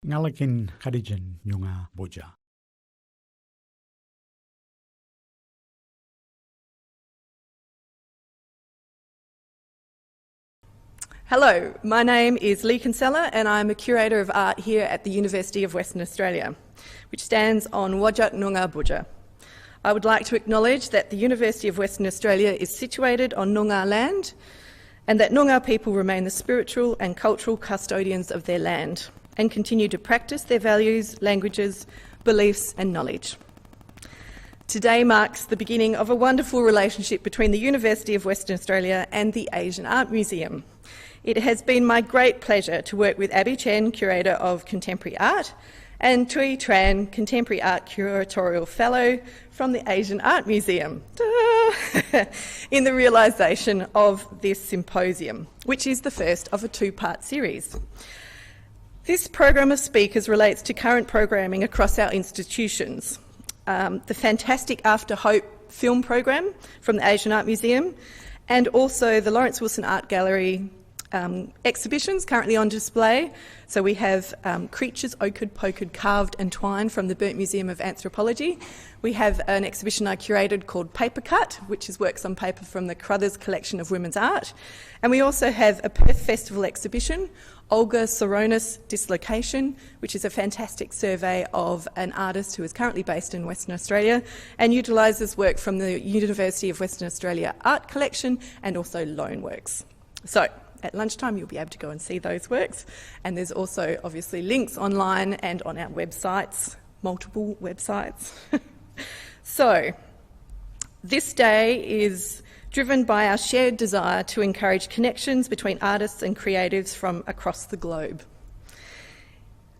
ngalakin kadijan nyunga boja. Hello, my name is Kinsella and I'm a curator of art here at the University of Western Australia, which stands on Wajak Noongar Budja. I would like to acknowledge that the University of Western Australia is situated on Noongar land and that Noongar people remain the spiritual and cultural custodians of their land and continue to practice their values, languages, beliefs and knowledge. Today marks the beginning of a wonderful relationship between the University of Western Australia and the Asian Art Museum. It has been my great pleasure to work with Abbey Chen, Curator of Contemporary Art, and Thuy Tran, Contemporary Art Curatorial Fellow from the Asian Art Museum, in the realisation of this symposium, which is the first of a two-part series. This program of speakers relates to current programming across our institutions. The fantastic After Hope film program from the Asian Art Museum, and also the Lawrence Wilson Art Gallery exhibitions currently on display. So we have creatures ochred, pokered, carved and twined from the Burnt Museum of Anthropology. We have an exhibition I curated called Paper Cut, which is works on paper from the Crothers collection of women's art. And we also have a Perth Festival exhibition, Olga Soronis Dislocation, which is a fantastic survey of an artist who is currently based in Western Australia and utilises work from the University of Western Australia Art Collection and also loan works. So, at lunchtime you'll be able to go and see those works, and there's also obviously links online and on our websites, multiple websites. So this day is driven by our shared desire to encourage connections between artists and creatives from across the globe.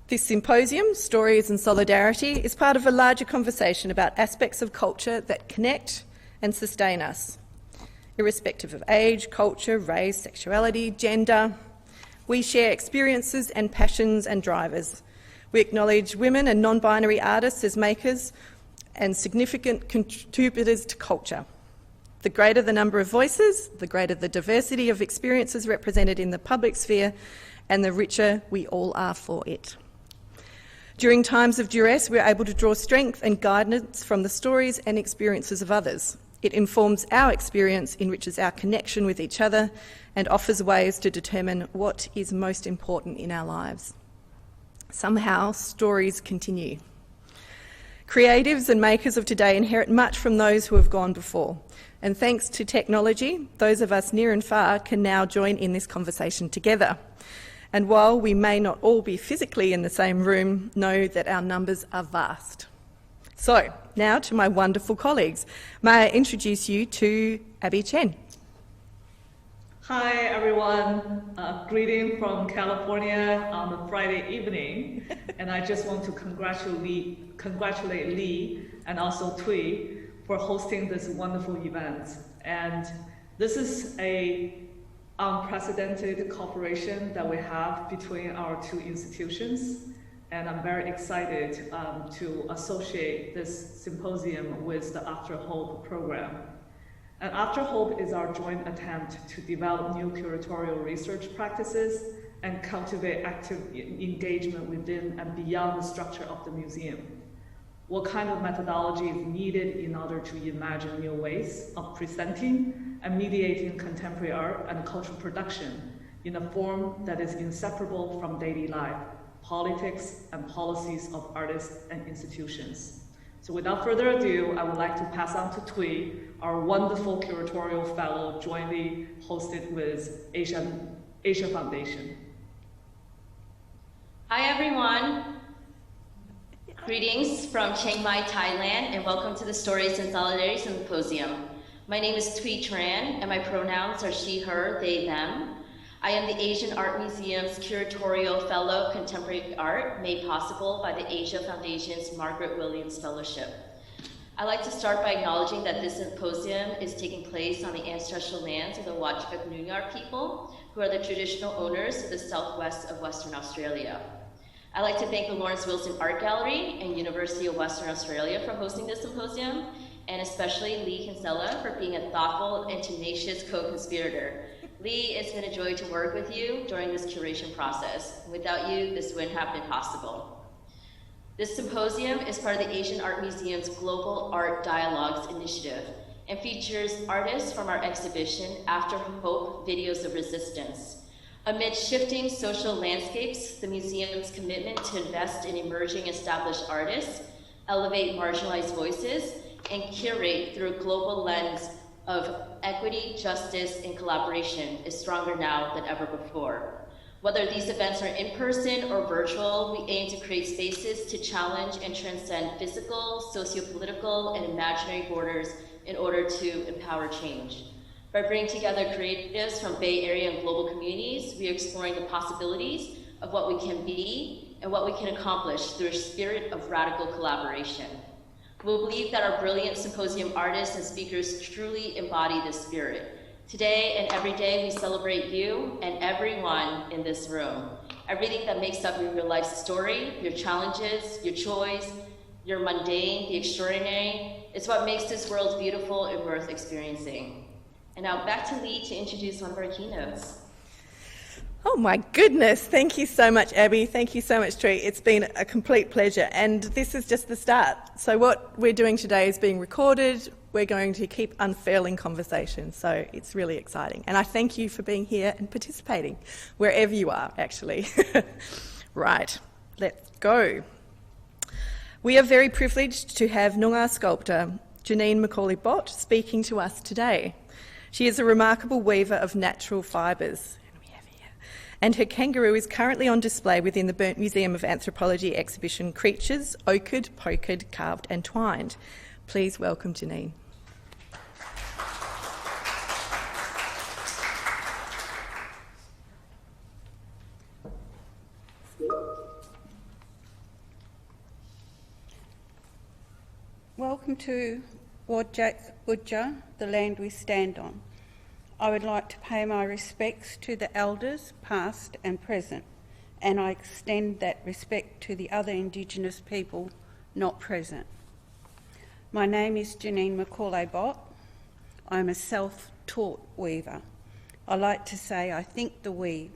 This symposium, Stories and Solidarity, is part of a larger conversation about aspects of culture that connect and sustain us. Irrespective of age, culture, race, sexuality, gender, we share experiences and passions and drivers. We acknowledge women and non-binary artists as makers and significant contributors to culture. The greater the number of voices, the greater the diversity of experiences represented in the public sphere, and the richer we all are for it. During times of duress, we're able to draw strength and guidance from the stories and experiences of others. It informs our experience, enriches our connection with each other, and offers ways to determine what is most important in our lives. Somehow, stories continue. Creatives and makers of today inherit much from those who have gone before, and thanks to technology, those of us near and far can now join in this conversation together. And while we may not all be physically in the same room, know that our numbers are vast. So, now to my wonderful colleagues. May I introduce you to Abbey Chen. Hi everyone, greeting from California on a Friday evening. And I just want to congratulate Lee and also Thuy for hosting this wonderful event. And this is a unprecedented cooperation that we have between our two institutions. And I'm very excited to associate this symposium with the After Hope program. And After Hope is our joint attempt to develop new curatorial research practices and cultivate active engagement within and beyond the structure of the museum. What kind of methodology is needed in order to imagine new ways of presenting and mediating contemporary art and cultural production in a form that is inseparable from daily life, politics, and policies of artists and institutions. So without further ado, I would like to pass on to Thuy, our wonderful curatorial fellow jointly hosted with Asia Foundation. Hi everyone. Greetings from Chiang Mai, Thailand, and welcome to the Stories and Solidarity Symposium. My name is Thuy Tran, and my pronouns are she, her, they, them. I am the Asian Art Museum's Curatorial Fellow of Contemporary Art, made possible by the Asia Foundation's Margaret Williams Fellowship. I'd like to start by acknowledging that this symposium is taking place on the ancestral lands of the Wajak Noongar people, who are the traditional owners of the southwest of Western Australia. I'd like to thank the Lawrence Wilson Art Gallery and University of Western Australia for hosting this symposium, and especially Kinsella for being a thoughtful and tenacious co-conspirator. Lee, it's been a joy to work with you during this curation process. Without you, this wouldn't have been possible. This symposium is part of the Asian Art Museum's Global Art Dialogues initiative and features artists from our exhibition, After Hope, Videos of Resistance. Amid shifting social landscapes, the museum's commitment to invest in emerging established artists, elevate marginalized voices, and curate through a global lens of equity, justice, and collaboration is stronger now than ever before. Whether these events are in person or virtual, we aim to create spaces to challenge and transcend physical, socio-political, and imaginary borders in order to empower change. By bringing together creatives from Bay Area and global communities, we are exploring the possibilities of what we can be and what we can accomplish through a spirit of radical collaboration. We believe that our brilliant symposium artists and speakers truly embody this spirit. Today and every day, we celebrate you and everyone in this room. Everything that makes up your life story, your challenges, your joys, your mundane, the extraordinary, it's what makes this world beautiful and worth experiencing. And now back to Lee to introduce one of our keynotes. Oh my goodness, thank you so much, Abbey. Thank you so much, Thuy. It's been a complete pleasure, and this is just the start. So what we're doing today is being recorded. We're going to keep unfurling conversations, so it's really exciting. And I thank you for being here and participating, wherever you are, actually. Right, let's go. We are very privileged to have Noongar sculptor Janine McAullay Bott speaking to us today. She is a remarkable weaver of natural fibres, and her kangaroo is currently on display within the Burnt Museum of Anthropology exhibition Creatures, Ochred, Pokered, Carved and Twined. Please welcome Janine. Welcome to Whadjuk Budja, the land we stand on. I would like to pay my respects to the elders, past and present, and I extend that respect to the other Indigenous people not present. My name is Janine McAullay Bott. I'm a self-taught weaver. I like to say I think the weave.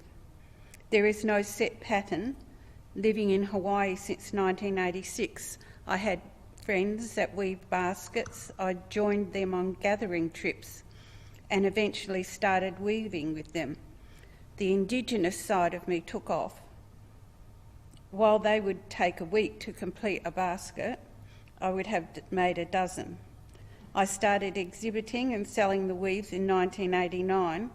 There is no set pattern. Living in Hawaii since 1986, I had friends that weaved baskets. I joined them on gathering trips and eventually started weaving with them. The Indigenous side of me took off. While they would take a week to complete a basket, I would have made a dozen. I started exhibiting and selling the weaves in 1989.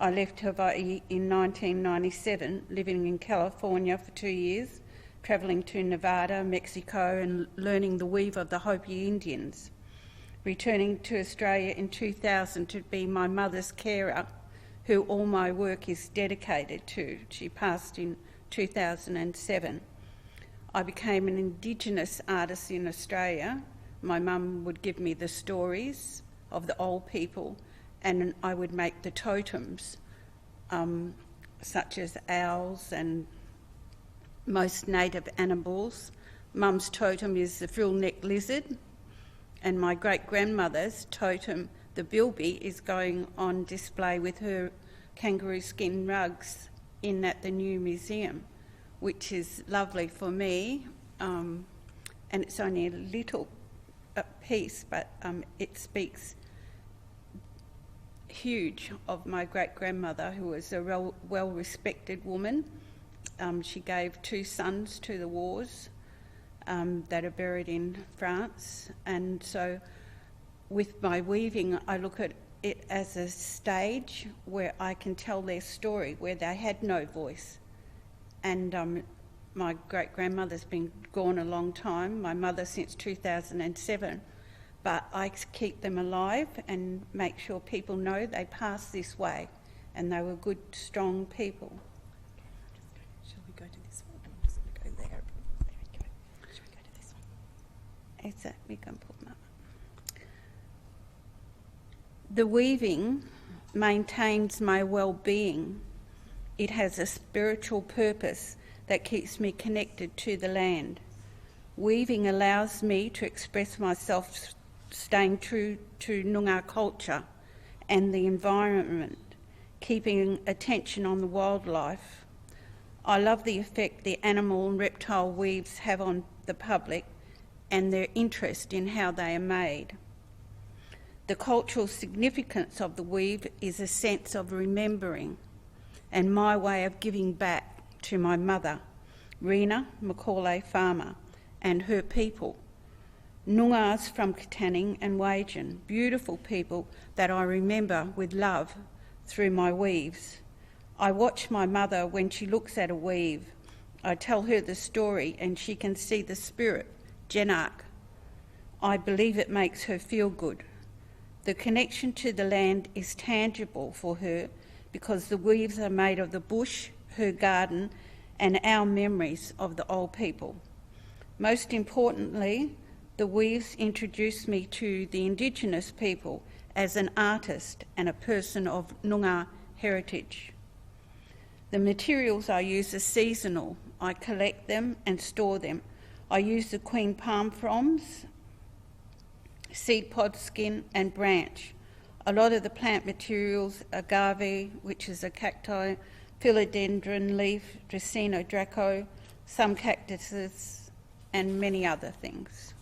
I left Hawaii in 1997, living in California for 2 years, travelling to Nevada, Mexico, and learning the weave of the Hopi Indians. Returning to Australia in 2000 to be my mother's carer, who all my work is dedicated to. She passed in 2007. I became an Indigenous artist in Australia. My mum would give me the stories of the old people, and I would make the totems, such as owls and most native animals. Mum's totem is the frill-necked lizard, and my great-grandmother's totem, the bilby, is going on display with her kangaroo skin rugs at the new museum, which is lovely for me, and it's only a little piece, but it speaks huge of my great-grandmother, who was a well-respected woman. She gave 2 sons to the wars that are buried in France, and so with my weaving I look at it as a stage where I can tell their story, where they had no voice. And my great-grandmother's been gone a long time, my mother since 2007, but I keep them alive and make sure people know they passed this way and they were good, strong people. Shall we go to this one? I'm just going to go there. There we go. Shall we go to this one? Is that we can put them up? The weaving maintains my well-being. It has a spiritual purpose that keeps me connected to the land. Weaving allows me to express myself, staying true to Noongar culture and the environment, keeping attention on the wildlife. I love the effect the animal and reptile weaves have on the public and their interest in how they are made. The cultural significance of the weave is a sense of remembering and my way of giving back to my mother, Rena McAullay Farmer, and her people. Noongars from Katanning and Wajan, beautiful people that I remember with love through my weaves. I watch my mother when she looks at a weave. I tell her the story and she can see the spirit, Jenak. I believe it makes her feel good. The connection to the land is tangible for her because the weaves are made of the bush, her garden, and our memories of the old people. Most importantly, the weaves introduced me to the Indigenous people as an artist and a person of Noongar heritage. The materials I use are seasonal. I collect them and store them. I use the queen palm fronds, seed pod skin and branch. A lot of the plant materials, agave, which is a cacti, philodendron leaf, Dracaena draco, some cactuses, and many other things.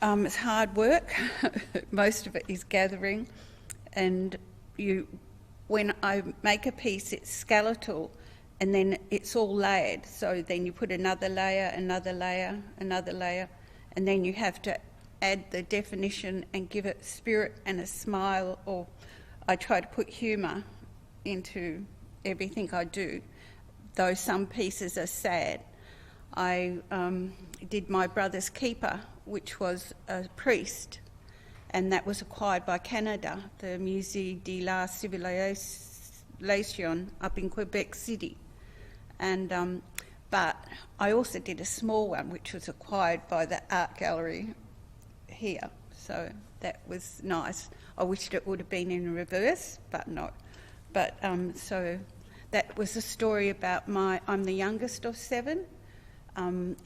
It's hard work. Most of it is gathering, and when I make a piece, it's skeletal, and then it's all layered. So then you put another layer, another layer, another layer, and then you have to add the definition and give it spirit and a smile, or I try to put humour into everything I do, though some pieces are sad. I did my brother's keeper, which was a priest, and that was acquired by Canada, the Musée de la Civilisation up in Quebec City. And but I also did a small one, which was acquired by the art gallery here, so that was nice. I wished it would have been in reverse, but not. But so that was a story about I'm the youngest of 7.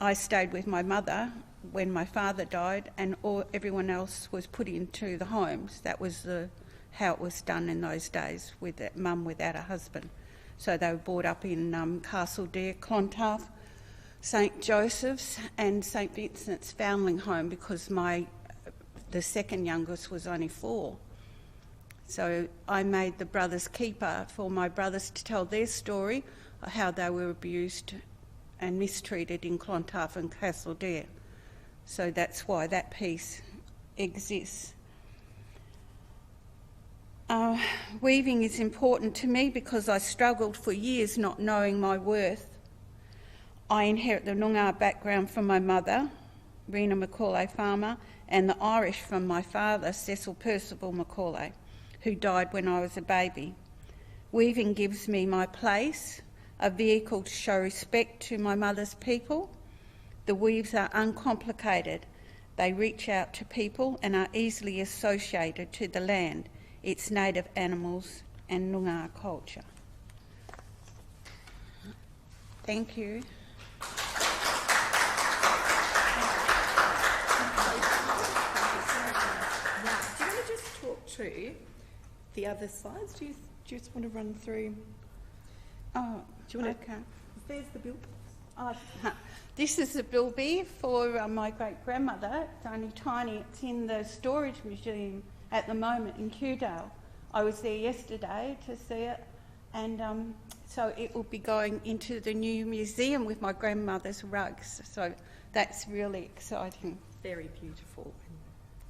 I stayed with my mother when my father died, and everyone else was put into the homes. That was how it was done in those days, with that mum without a husband. So they were brought up in Castledare, Clontarf, St Joseph's and St Vincent's Foundling Home, because the second youngest was only 4. So I made the brother's keeper for my brothers to tell their story, how they were abused and mistreated in Clontarf and Castledare. So that's why that piece exists. Weaving is important to me because I struggled for years not knowing my worth. I inherit the Noongar background from my mother, Rena McAullay Farmer, and the Irish from my father, Cecil Percival McAullay, who died when I was a baby. Weaving gives me my place, a vehicle to show respect to my mother's people. The weaves are uncomplicated. They reach out to people and are easily associated to the land, its native animals and Noongar culture. Thank you. Now, do you want to just talk through the other slides? Do you just want to run through? Oh, Do you want okay. There's the bill. Oh, this is a bilby for my great-grandmother. It's only tiny. It's in the storage museum at the moment in Kewdale. I was there yesterday to see it, and so it will be going into the new museum with my grandmother's rugs. So that's really exciting. Very beautiful.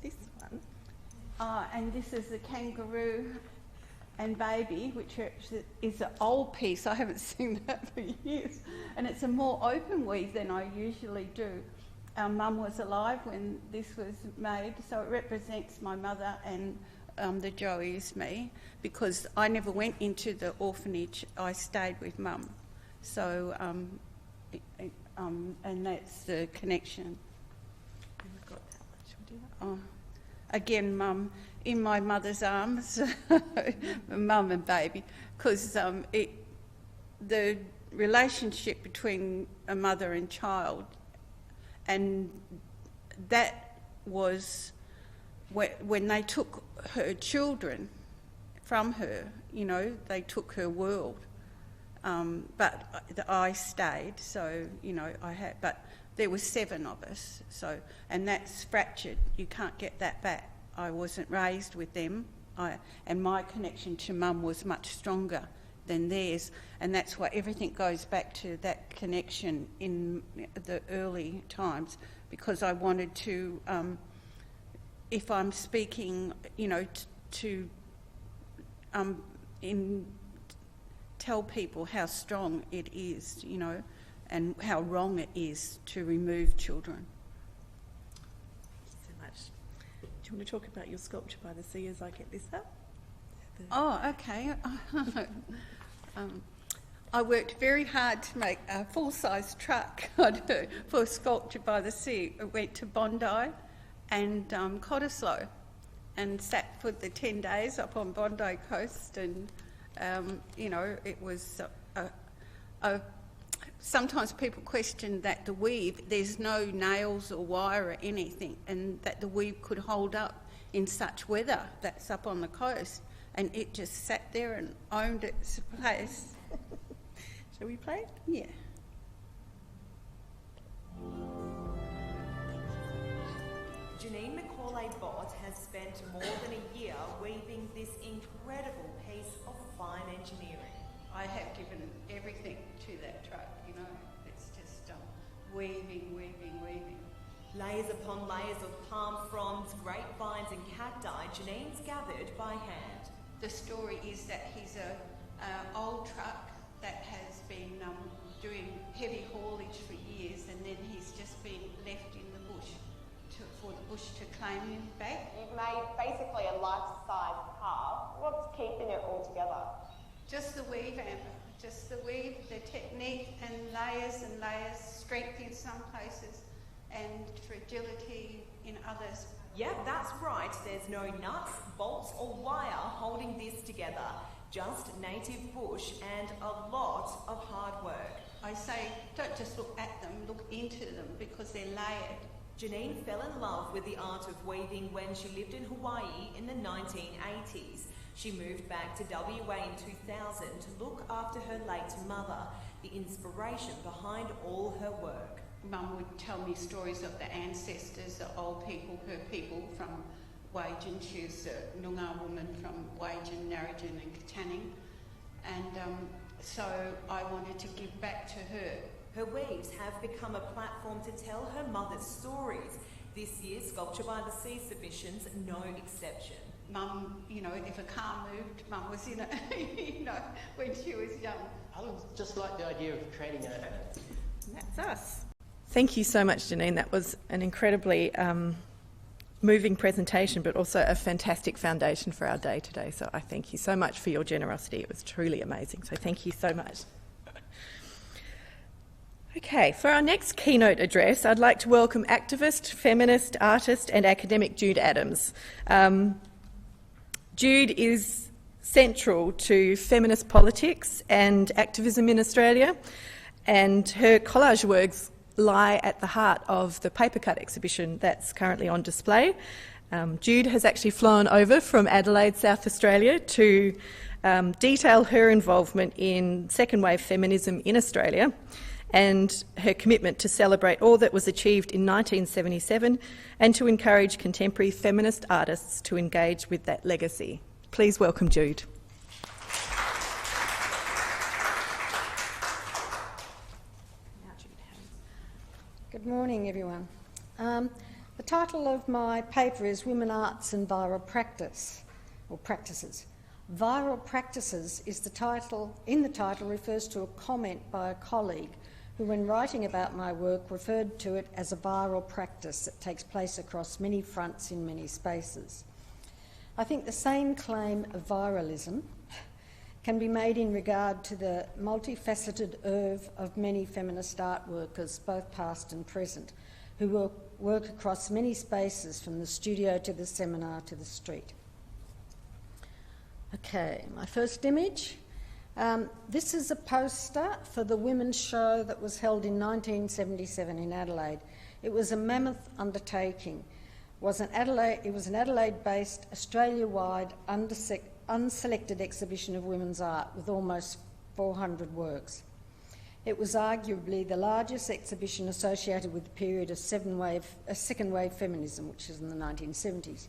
This one. And this is the kangaroo and baby, which is an old piece. I haven't seen that for years. And it's a more open weave than I usually do. Our mum was alive when this was made, so it represents my mother, and the Joey is me, because I never went into the orphanage. I stayed with mum. So, and that's the connection. Again, mum, in my mother's arms, mum and baby, because the relationship between a mother and child, and that was when they took her children from her, you know, they took her world. But I stayed, so, you know, but there were 7 of us, so, and that's fractured. You can't get that back. I wasn't raised with them, and my connection to Mum was much stronger than theirs, and that's why everything goes back to that connection in the early times, because I wanted to, if I'm speaking, you know, tell people how strong it is, you know, and how wrong it is to remove children. Thank you so much. Do you want to talk about your sculpture by the sea as I get this up? Oh, okay. I worked very hard to make a full-size truck for Sculpture by the Sea. I went to Bondi and Cottesloe and sat for the 10 days up on Bondi coast, and you know, it was sometimes people question that the weave, there's no nails or wire or anything, and that the weave could hold up in such weather that's up on the coast, and it just sat there and owned its place. Shall we play? Yeah. Janine McAullay Bott has spent more than a year weaving this incredible piece of fine engineering. I have given everything to that truck, you know. It's just weaving. Layers upon layers of palm fronds, grapevines and cacti, Janine's gathered by hand. The story is that he's an old truck that has been doing heavy haulage for years, and then he's just been left in the bush for the bush to claim him back. You've made basically a life-size car. What's keeping it all together? Just the weave, Amber. Just the weave, the technique, and layers, strength in some places and fragility in others. Yep, that's right. There's no nuts, bolts or wire holding this together. Just native bush and a lot of hard work. I say, don't just look at them, look into them, because they're layered. Janine fell in love with the art of weaving when she lived in Hawaii in the 1980s. She moved back to WA in 2000 to look after her late mother, the inspiration behind all her work. Mum would tell me stories of the ancestors, the old people, her people from Wajan. She was a Noongar woman from Wajan, Narrabeen and Katanning. And so I wanted to give back to her. Her weaves have become a platform to tell her mother's stories. This year's Sculpture by the Sea submissions, no exception. Mum, you know, if a car moved, Mum was in it, you know, when she was young. I just like the idea of creating a... That's us. Thank you so much, Janine. That was an incredibly moving presentation, but also a fantastic foundation for our day today. So I thank you so much for your generosity. It was truly amazing. So thank you so much. Okay, for our next keynote address, I'd like to welcome activist, feminist, artist and academic Jude Adams. Jude is central to feminist politics and activism in Australia, and her collage works lie at the heart of the paper cut exhibition that's currently on display. Jude has actually flown over from Adelaide, South Australia to detail her involvement in second wave feminism in Australia and her commitment to celebrate all that was achieved in 1977 and to encourage contemporary feminist artists to engage with that legacy. Please welcome Jude. Good morning, everyone. The title of my paper is Women, Arts and Viral Practice, or Practices. Viral Practices is the title, in the title refers to a comment by a colleague who, when writing about my work, referred to it as a viral practice that takes place across many fronts in many spaces. I think the same claim of viralism can be made in regard to the multifaceted oeuvre of many feminist art workers, both past and present, who work across many spaces, from the studio to the seminar to the street. Okay, my first image. This is a poster for the women's show that was held in 1977 in Adelaide. It was a mammoth undertaking. was an Adelaide-based, Australia-wide, unselected exhibition of women's art with almost 400 works. It was arguably the largest exhibition associated with the period of second-wave feminism, which is in the 1970s,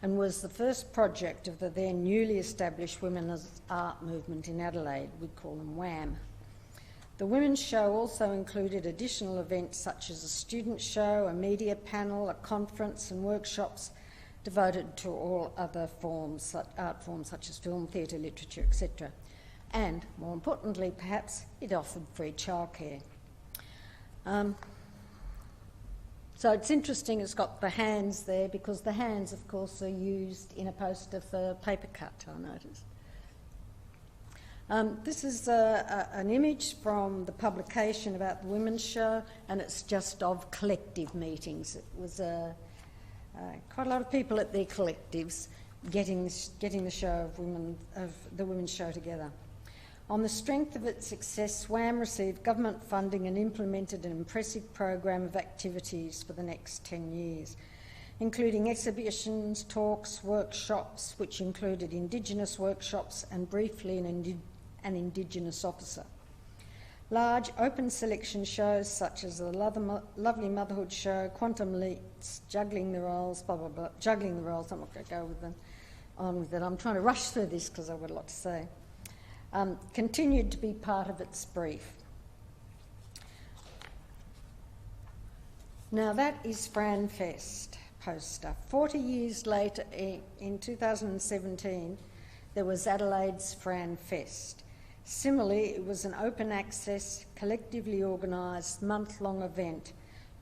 and was the first project of the then newly established women's art movement in Adelaide. We'd call them WAM. The Women's Show also included additional events such as a student show, a media panel, a conference and workshops devoted to all other art forms such as film, theatre, literature, etc. And, more importantly perhaps, it offered free childcare. So it's interesting it's got the hands there, because the hands, of course, are used in a poster for paper cut, I noticed. This is an image from the publication about the Women's Show, and it's just of collective meetings. It was quite a lot of people at their collectives getting the show of the Women's Show together. On the strength of its success, WAM received government funding and implemented an impressive program of activities for the next 10 years, including exhibitions, talks, workshops, which included Indigenous workshops and briefly an Indigenous officer. Large open selection shows such as the Lovely Motherhood Show, Quantum Leaps, Juggling the Roles, blah, blah, blah, Juggling the Roles, I'm not going to go on with it. I'm trying to rush through this because I've got a lot to say. Continued to be part of its brief. Now that is Fran Fest poster. 40 years later, in 2017, there was Adelaide's Fran Fest. Similarly, it was an open access, collectively organised, month-long event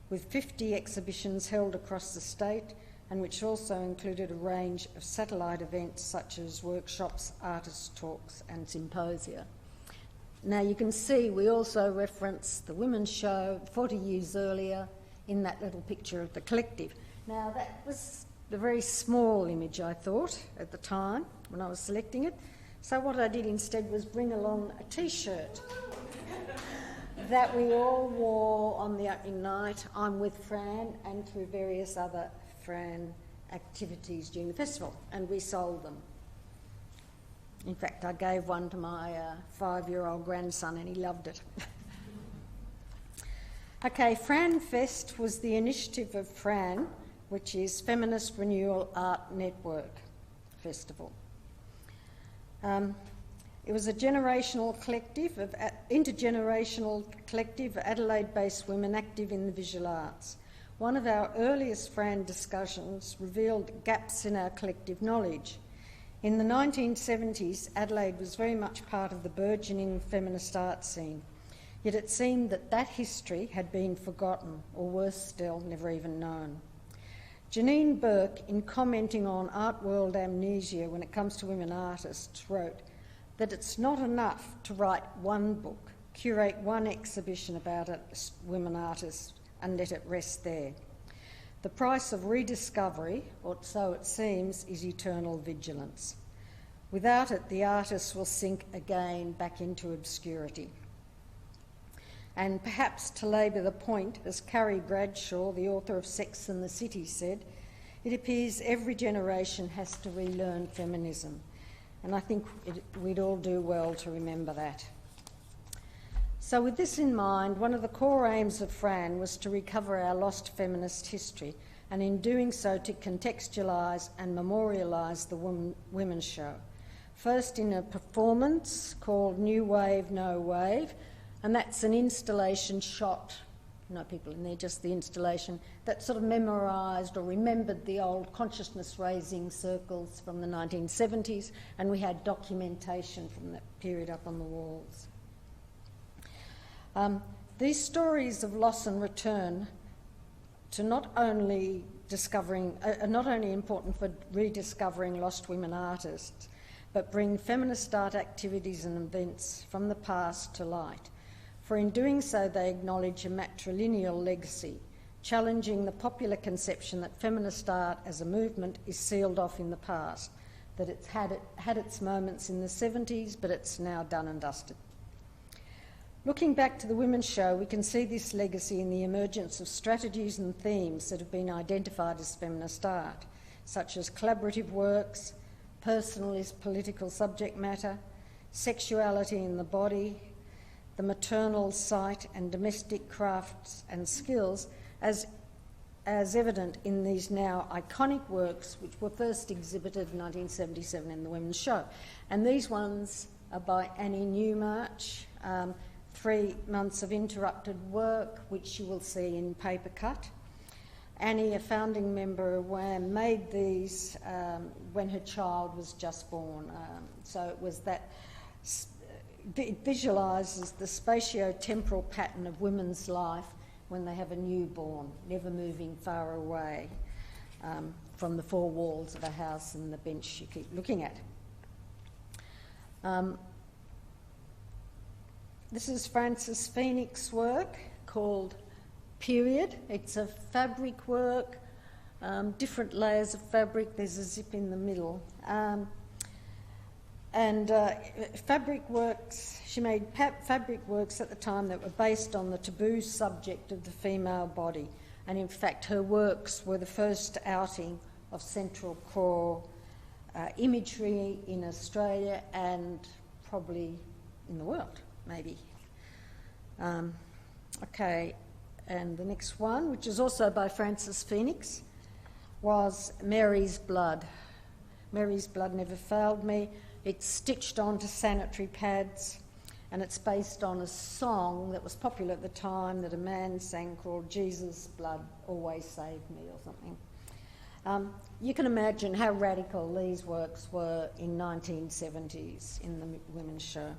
with 50 exhibitions held across the state, and which also included a range of satellite events such as workshops, artist talks and symposia. Now you can see we also reference the Women's Show 40 years earlier in that little picture of the collective. Now that was a very small image, I thought, at the time when I was selecting it. So what I did instead was bring along a T-shirt that we all wore on the opening night. I'm with Fran, and through various other Fran activities during the festival, and we sold them. In fact, I gave one to my 5-year-old grandson and he loved it. Okay, Fran Fest was the initiative of Fran, which is Feminist Renewal Art Network Festival. It was a intergenerational collective of Adelaide-based women active in the visual arts. One of our earliest Fran discussions revealed gaps in our collective knowledge. In the 1970s, Adelaide was very much part of the burgeoning feminist art scene, yet it seemed that that history had been forgotten, or worse still, never even known. Janine Burke, in commenting on art world amnesia when it comes to women artists, wrote that it's not enough to write one book, curate one exhibition about women artists, and let it rest there. The price of rediscovery, or so it seems, is eternal vigilance. Without it, the artist will sink again back into obscurity. And perhaps to labour the point, as Carrie Bradshaw, the author of Sex and the City, said, it appears every generation has to relearn feminism. And I think we'd all do well to remember that. So with this in mind, one of the core aims of Fran was to recover our lost feminist history, and in doing so to contextualise and memorialise the Women's Show. First in a performance called New Wave, No Wave, and that's an installation shot, no people in there, just the installation, that sort of memorised or remembered the old consciousness-raising circles from the 1970s, and we had documentation from that period up on the walls. These stories of loss and return to not only are not only important for rediscovering lost women artists, but bring feminist art activities and events from the past to light. For in doing so, they acknowledge a matrilineal legacy, challenging the popular conception that feminist art as a movement is sealed off in the past, that it's had its moments in the 70s, but it's now done and dusted. Looking back to the Women's Show, we can see this legacy in the emergence of strategies and themes that have been identified as feminist art, such as collaborative works, personalist political subject matter, sexuality in the body, the maternal site and domestic crafts and skills, as evident in these now iconic works which were first exhibited in 1977 in the Women's Show. And these ones are by Annie Newmarch, 3 months of interrupted work, which you will see in paper cut. Annie, a founding member of WAM, made these when her child was just born. So it was that, it visualises the spatio-temporal pattern of women's life when they have a newborn, never moving far away from the four walls of a house and the bench you keep looking at. This is Frances Phoenix's work called Period. It's a fabric work, different layers of fabric. There's a zip in the middle. Fabric works, she made fabric works at the time that were based on the taboo subject of the female body. And in fact, her works were the first outing of central core imagery in Australia and probably in the world, maybe. Okay, and the next one, which is also by Frances Phoenix, was Mary's Blood. Mary's Blood Never Failed Me. It's stitched onto sanitary pads, and it's based on a song that was popular at the time that a man sang called Jesus' Blood Always Saved Me or something. You can imagine how radical these works were in 1970s in the Women's Show.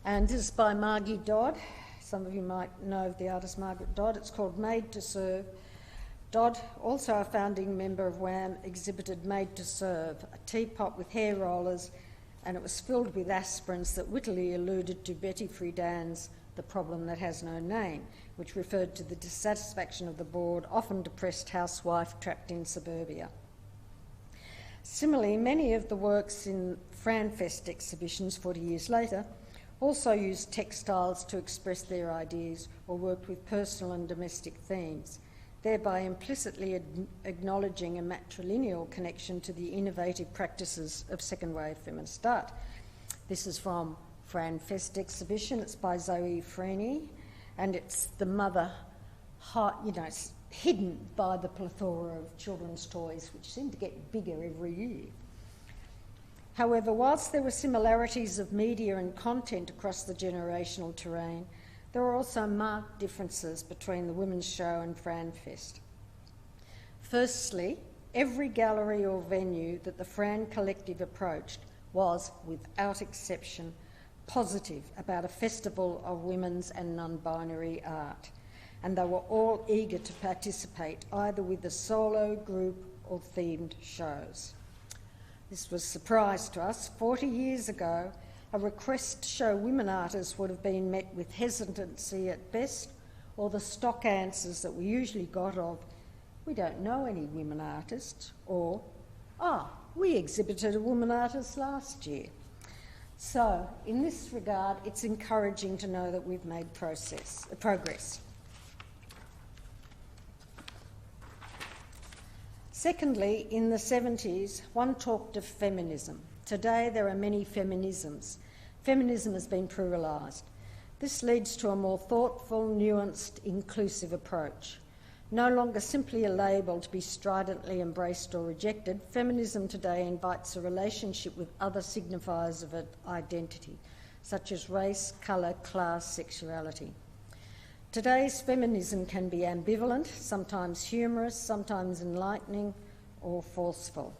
And this is by Margie Dodd. Some of you might know of the artist Margaret Dodd. It's called Made to Serve. Dodd, also a founding member of WAM, exhibited Made to Serve, a teapot with hair rollers, and it was filled with aspirins that wittily alluded to Betty Friedan's The Problem That Has No Name, which referred to the dissatisfaction of the bored, often depressed housewife trapped in suburbia. Similarly, many of the works in FranFest exhibitions 40 years later also used textiles to express their ideas or worked with personal and domestic themes, thereby implicitly acknowledging a matrilineal connection to the innovative practices of second-wave feminist art. This is from FranFest exhibition. It's by Zoe Freeney, and it's the mother, it's hidden by the plethora of children's toys, which seem to get bigger every year. However, whilst there were similarities of media and content across the generational terrain, there are also marked differences between the Women's Show and FranFest. Firstly, every gallery or venue that the Fran Collective approached was, without exception, positive about a festival of women's and non-binary art, and they were all eager to participate either with the solo, group or themed shows. This was a surprise to us. 40 years ago, a request to show women artists would have been met with hesitancy at best, or the stock answers that we usually got of, we don't know any women artists, or, we exhibited a woman artist last year. So, in this regard, it's encouraging to know that we've made progress. Secondly, in the 70s, one talked of feminism. Today, there are many feminisms. Feminism has been pluralised. This leads to a more thoughtful, nuanced, inclusive approach. No longer simply a label to be stridently embraced or rejected, feminism today invites a relationship with other signifiers of identity, such as race, colour, class, sexuality. Today's feminism can be ambivalent, sometimes humorous, sometimes enlightening or forceful.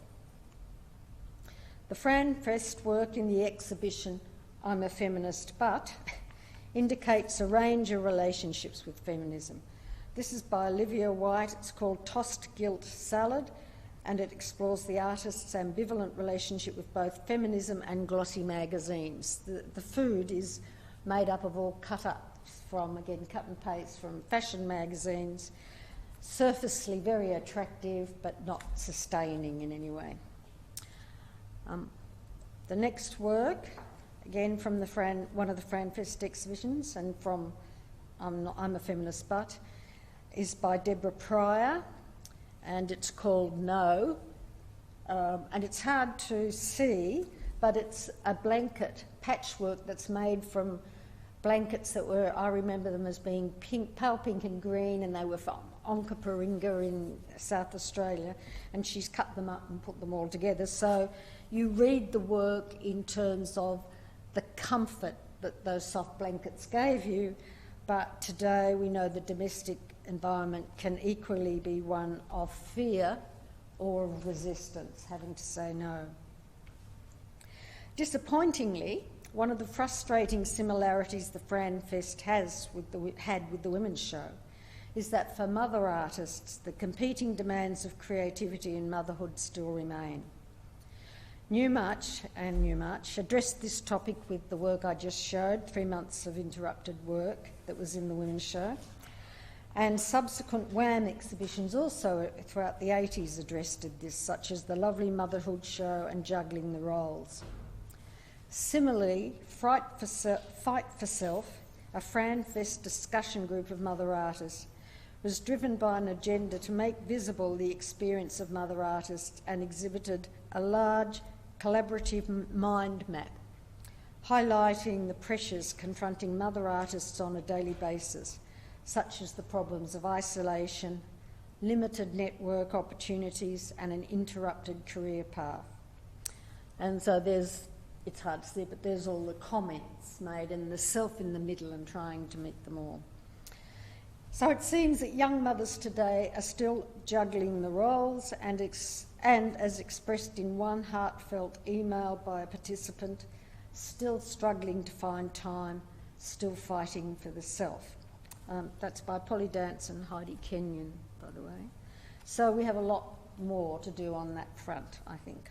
The FranFest work in the exhibition I'm a Feminist But indicates a range of relationships with feminism. This is by Olivia White. It's called Tossed Guilt Salad, and it explores the artist's ambivalent relationship with both feminism and glossy magazines. The food is made up of all cut-ups from, again, cut and paste from fashion magazines, surfacely very attractive but not sustaining in any way. The next work again from one of the FranFest exhibitions, and from I'm a Feminist But, is by Deborah Pryor, and it's called No. And it's hard to see, but it's a blanket patchwork that's made from blankets that were, I remember them as being pink, pale pink and green, and they were from Onkaparinga in South Australia, and she's cut them up and put them all together. So you read the work in terms of the comfort that those soft blankets gave you, but today we know the domestic environment can equally be one of fear or of resistance, having to say no. Disappointingly, one of the frustrating similarities the FranFest had with the Women's Show is that for mother artists, the competing demands of creativity and motherhood still remain. Newmarch addressed this topic with the work I just showed, 3 months of interrupted work that was in the Women's Show, and subsequent WAM exhibitions also throughout the 80s addressed this, such as the Lovely Motherhood Show and Juggling the Roles. Similarly, Fight for Self, a FranFest discussion group of mother artists, was driven by an agenda to make visible the experience of mother artists and exhibited a large collaborative mind map, highlighting the pressures confronting mother artists on a daily basis, such as the problems of isolation, limited network opportunities, and an interrupted career path. And so it's hard to see, but there's all the comments made and the self in the middle and trying to meet them all. So it seems that young mothers today are still juggling the roles and as expressed in one heartfelt email by a participant, still struggling to find time, still fighting for the self. That's by Polly Dance and Heidi Kenyon, by the way. So we have a lot more to do on that front, I think.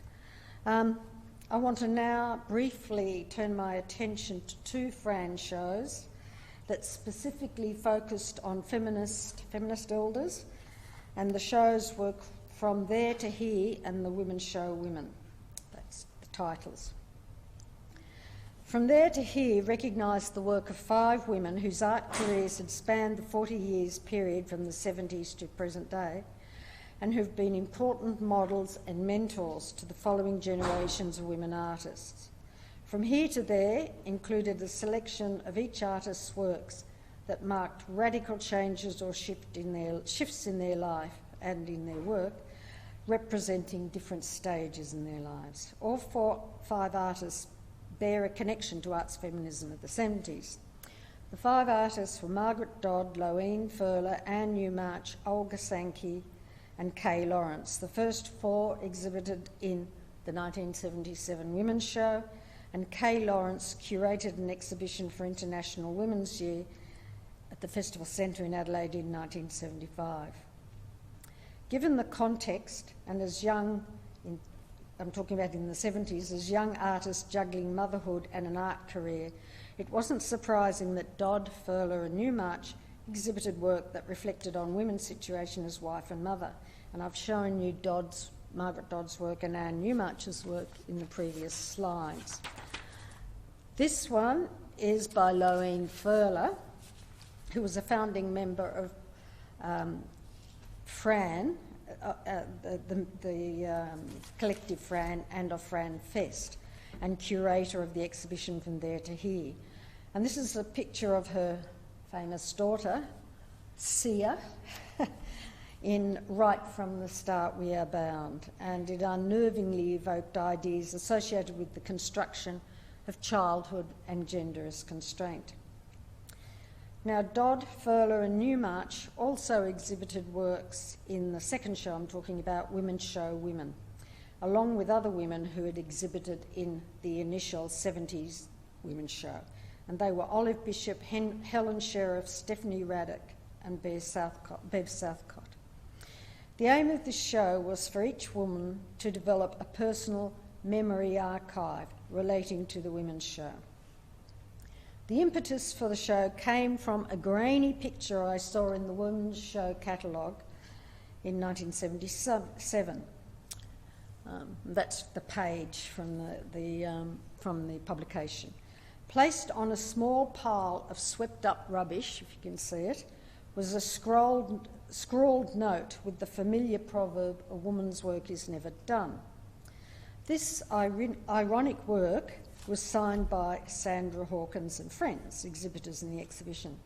I want to now briefly turn my attention to 2 Fran shows that specifically focused on feminist elders, and the shows were From There to Here and The Women's Show Women. That's the titles. From There to Here recognised the work of 5 women whose art careers had spanned the 40 years period from the 70s to present day, and who've been important models and mentors to the following generations of women artists. From Here to There included a selection of each artist's works that marked radical changes or shifts in their life and in their work, representing different stages in their lives. All 5 artists bear a connection to arts feminism of the 70s. The 5 artists were Margaret Dodd, Loene Furler, Anne Newmarch, Olga Sankey, and Kay Lawrence. The first 4 exhibited in the 1977 Women's Show, and Kay Lawrence curated an exhibition for International Women's Year at the Festival Centre in Adelaide in 1975. Given the context, and as I'm talking about in the 70s, as young artists juggling motherhood and an art career, it wasn't surprising that Dodd, Furler and Newmarch exhibited work that reflected on women's situation as wife and mother. And I've shown you Margaret Dodd's work and Anne Newmarch's work in the previous slides. This one is by Loene Furler, who was a founding member of Fran, the collective Fran and of FranFest, and curator of the exhibition From There to Here. And this is a picture of her famous daughter, Sia, in Right From the Start We Are Bound, and it unnervingly evoked ideas associated with the construction of childhood and gender as constraint. Now, Dodd, Furler and Newmarch also exhibited works in the second show I'm talking about, Women's Show Women, along with other women who had exhibited in the initial 70s Women's Show. And they were Olive Bishop, Helen Sheriff, Stephanie Raddick and Bev Southcott. The aim of this show was for each woman to develop a personal memory archive relating to the Women's Show. The impetus for the show came from a grainy picture I saw in the Women's Show catalogue in 1977. That's the page from the publication. Placed on a small pile of swept-up rubbish, if you can see it, was a scrawled note with the familiar proverb, "A woman's work is never done." This ironic work was signed by Sandra Hawkins and friends, exhibitors in the exhibition,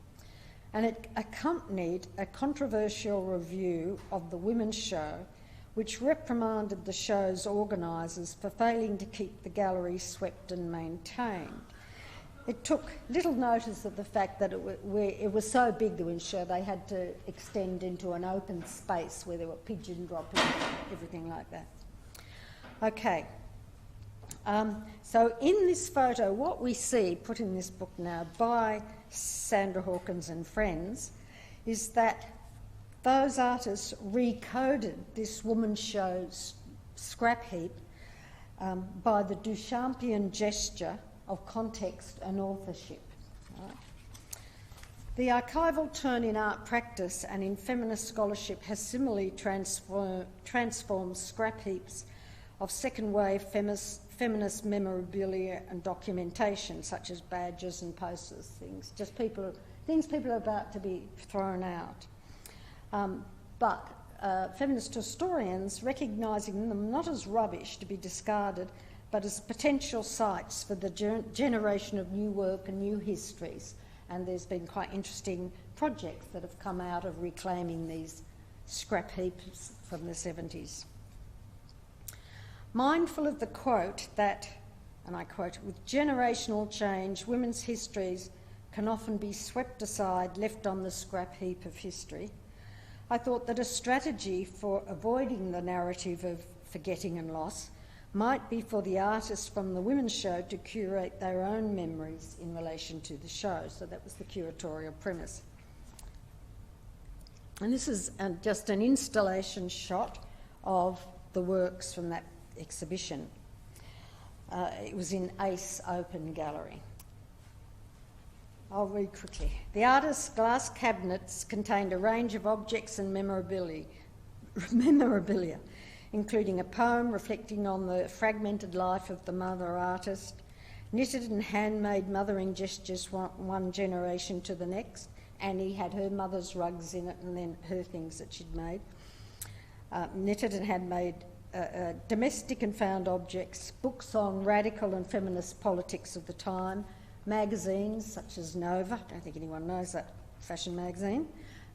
and it accompanied a controversial review of the women's show, which reprimanded the show's organisers for failing to keep the gallery swept and maintained. It took little notice of the fact that it was so big, the women's show, they had to extend into an open space where there were pigeon droppings and everything like that. Okay. So in this photo, what we see, put in this book now by Sandra Hawkins and friends, is that those artists recoded this woman's show's scrap heap by the Duchampian gesture of context and authorship. Right? The archival turn in art practice and in feminist scholarship has similarly transformed scrap heaps of second-wave feminist memorabilia and documentation, such as badges and posters, things people are about to be thrown out. But feminist historians, recognising them not as rubbish to be discarded, but as potential sites for the generation of new work and new histories. And there's been quite interesting projects that have come out of reclaiming these scrap heaps from the 70s. Mindful of the quote that, and I quote, "With generational change, women's histories can often be swept aside, left on the scrap heap of history," I thought that a strategy for avoiding the narrative of forgetting and loss might be for the artists from the women's show to curate their own memories in relation to the show. So that was the curatorial premise. And this is just an installation shot of the works from that exhibition. It was in Ace Open Gallery. I'll read quickly. The artist's glass cabinets contained a range of objects and memorabilia, including a poem reflecting on the fragmented life of the mother artist, knitted and handmade mothering gestures one generation to the next. Annie had her mother's rugs in it and then her things that she'd made. Knitted and handmade domestic and found objects, books on radical and feminist politics of the time, magazines such as Nova, I don't think anyone knows that fashion magazine,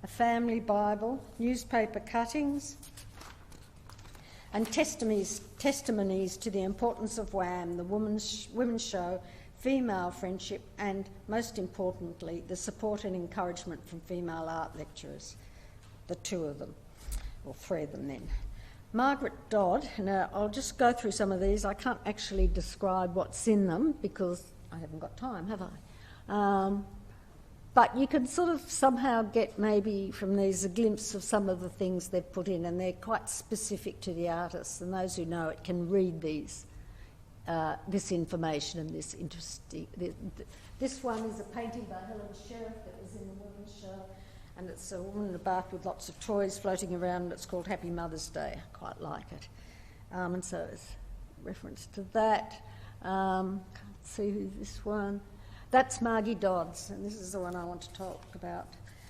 a family Bible, newspaper cuttings, and testimonies to the importance of WAM, the women's show, female friendship, and most importantly, the support and encouragement from female art lecturers, the two of them, or three of them then. Margaret Dodd, now I'll just go through some of these. I can't actually describe what's in them because I haven't got time, have I? But you can sort of somehow get maybe from these a glimpse of some of the things they've put in, and they're quite specific to the artists, and those who know it can read these, this information and this interesting... This one is a painting by Helen Sheriff that was in the women's show, and it's a woman in a bath with lots of toys floating around, and it's called Happy Mother's Day. I quite like it. And so it's reference to that. Can't see who this one... That's Margie Dodd's, and this is the one I want to talk about.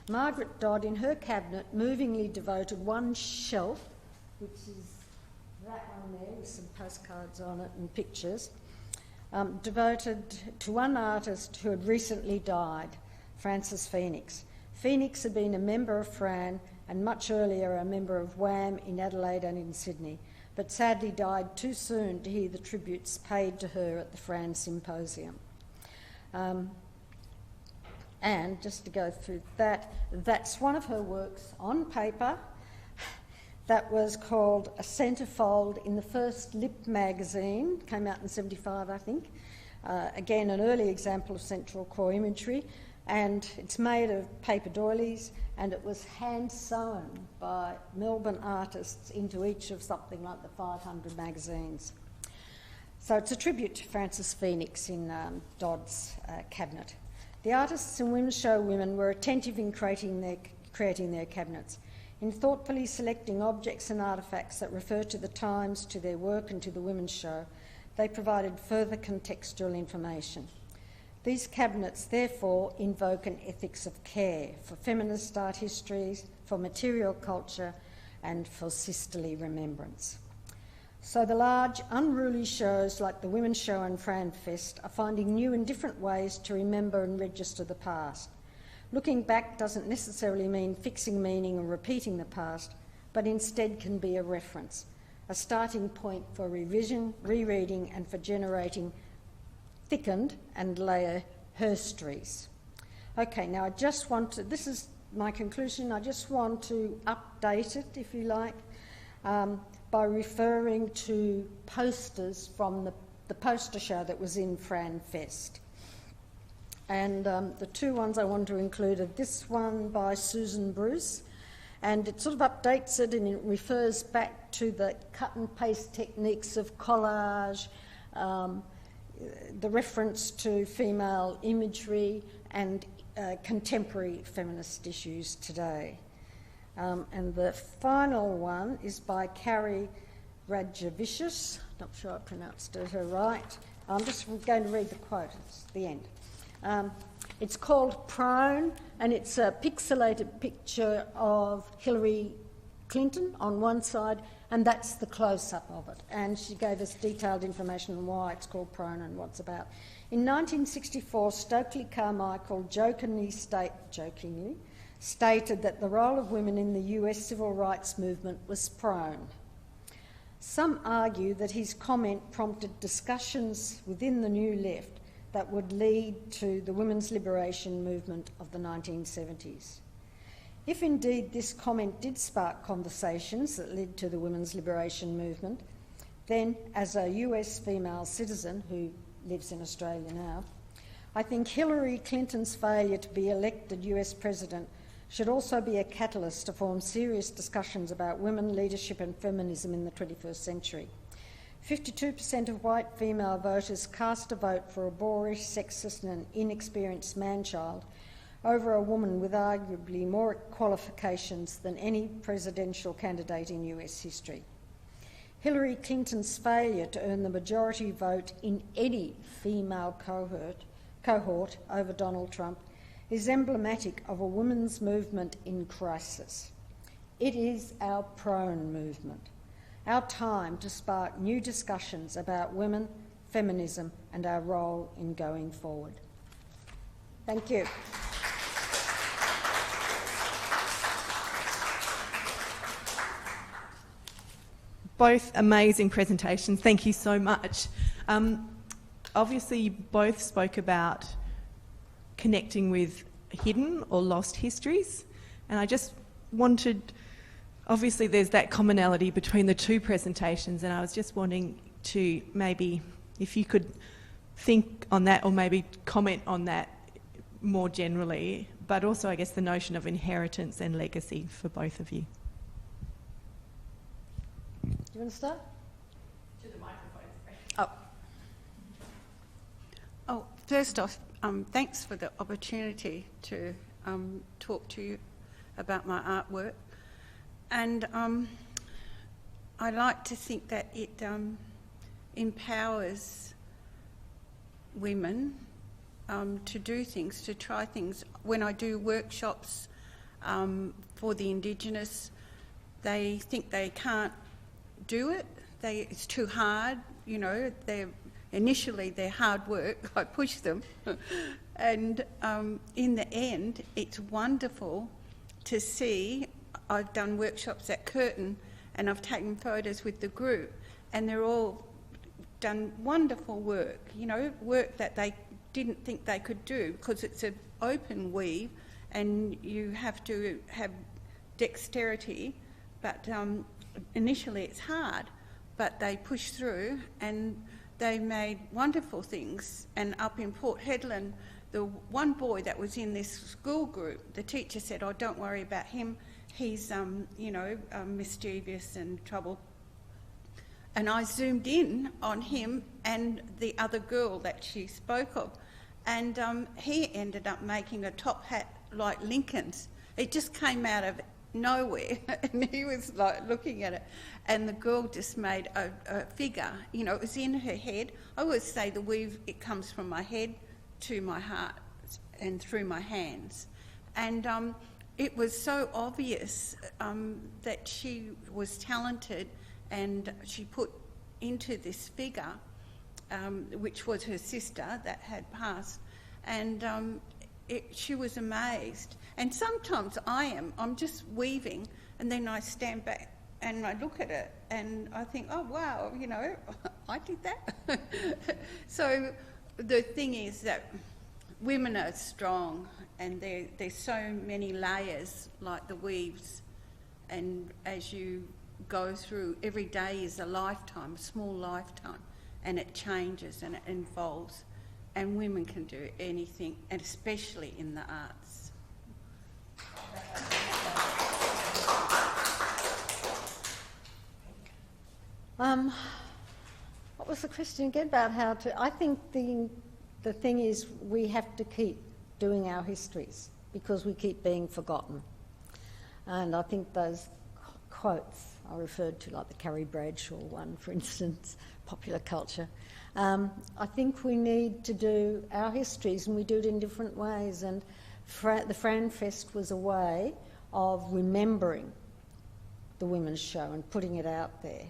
Margaret Dodd, in her cabinet, movingly devoted one shelf, which is that one there with some postcards on it and pictures, devoted to one artist who had recently died, Frances Phoenix. Phoenix had been a member of Tran and much earlier a member of WAM in Adelaide and in Sydney, but sadly died too soon to hear the tributes paid to her at the Tran Symposium. And just to go through that, that's one of her works on paper that was called A Centrefold in the first Lip magazine, came out in 75, I think. Again, an early example of central core imagery, and it's made of paper doilies, and it was hand-sewn by Melbourne artists into each of something like the 500 magazines. So it's a tribute to Frances Phoenix in Dodd's cabinet. The artists and women's show women were attentive in creating their cabinets, in thoughtfully selecting objects and artefacts that refer to the times, to their work and to the women's show. They provided further contextual information. These cabinets therefore invoke an ethics of care for feminist art histories, for material culture and for sisterly remembrance. So the large, unruly shows like the Women's Show and Fran Fest are finding new and different ways to remember and register the past. Looking back doesn't necessarily mean fixing meaning or repeating the past, but instead can be a reference, a starting point for revision, rereading and for generating thickened and layer herstories. Okay, now I just want to, this is my conclusion, I just want to update it, if you like, by referring to posters from the poster show that was in Fran Fest. And the two ones I want to include are this one by Susan Bruce, and it sort of updates it and it refers back to the cut and paste techniques of collage, the reference to female imagery and contemporary feminist issues today. And the final one is by Carrie Radjavicius. Not sure I pronounced her right. I'm just going to read the quote, it's the end. It's called Prone, and it's a pixelated picture of Hillary Clinton on one side, and that's the close-up of it. And she gave us detailed information on why it's called Prone and what it's about. In 1964, Stokely Carmichael jokingly stated that the role of women in the US civil rights movement was prone. Some argue that his comment prompted discussions within the New Left that would lead to the women's liberation movement of the 1970s. If indeed this comment did spark conversations that led to the women's liberation movement, then as a US female citizen who lives in Australia now, I think Hillary Clinton's failure to be elected US president should also be a catalyst to form serious discussions about women, leadership and feminism in the 21st century. 52% of white female voters cast a vote for a boorish, sexist and inexperienced man-child over a woman with arguably more qualifications than any presidential candidate in US history. Hillary Clinton's failure to earn the majority vote in any female cohort over Donald Trump is emblematic of a women's movement in crisis. It is our prone movement, our time to spark new discussions about women, feminism and our role in going forward. Thank you. Both amazing presentations. Thank you so much. Obviously, you both spoke about connecting with hidden or lost histories, and I just wanted, obviously there's that commonality between the two presentations, and I was just wanting to maybe, if you could think on that or maybe comment on that more generally, but also I guess the notion of inheritance and legacy for both of you. Do you want to start? To the microphone. Oh, first off, thanks for the opportunity to talk to you about my artwork. And I like to think that it empowers women to do things, to try things. When I do workshops for the Indigenous, they think they can't do it. It's too hard, you know. Initially they're hard work. I push them, and in the end, it's wonderful to see. I've done workshops at Curtin, and I've taken photos with the group, and they're all done wonderful work. You know, work that they didn't think they could do because it's an open weave, and you have to have dexterity. But initially it's hard, but they push through and they made wonderful things. And up in Port Hedland, the one boy that was in this school group, the teacher said, "Oh, don't worry about him. He's, mischievous and trouble." And I zoomed in on him and the other girl that she spoke of, and he ended up making a top hat like Lincoln's. It just came out of nowhere, and he was like looking at it, and the girl just made a figure. You know, it was in her head. I always say the weave, it comes from my head to my heart and through my hands. And it was so obvious that she was talented, and she put into this figure, which was her sister that had passed, and she was amazed. And sometimes I'm just weaving, and then I stand back and I look at it and I think, oh wow, you know, I did that. So the thing is that women are strong, and there's so many layers, like the weaves, and as you go through, every day is a lifetime, a small lifetime, and it changes and it evolves, and women can do anything, and especially in the arts. What was the question again about how to... I think the thing is we have to keep doing our histories because we keep being forgotten. And I think those quotes I referred to, like the Carrie Bradshaw one, for instance, popular culture. I think we need to do our histories, and we do it in different ways. And the Fran Fest was a way of remembering the women's show and putting it out there.